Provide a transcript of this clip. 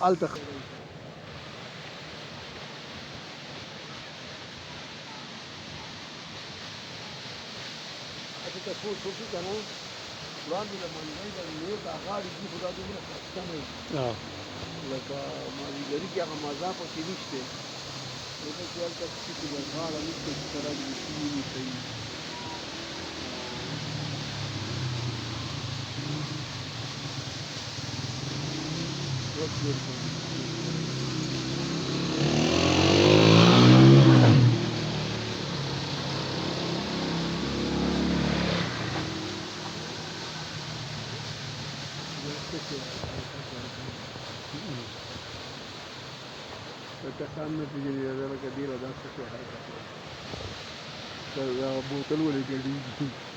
هلته ته څو څوکي که نه وړاندې له منګۍ به یې دا غاړې دي خو دا دومره ښایسته نه وي لکه مازدیګري کې هغه مزه پکې نشته ځکه چې هلته کښې چې بیا غاړه نشته چې سړک بیخي وینې کوي وخت ډېر کم کسان نه پېژني لکه ډېره دا څه شی حرکت دی دا بوتل ولې ګډېږي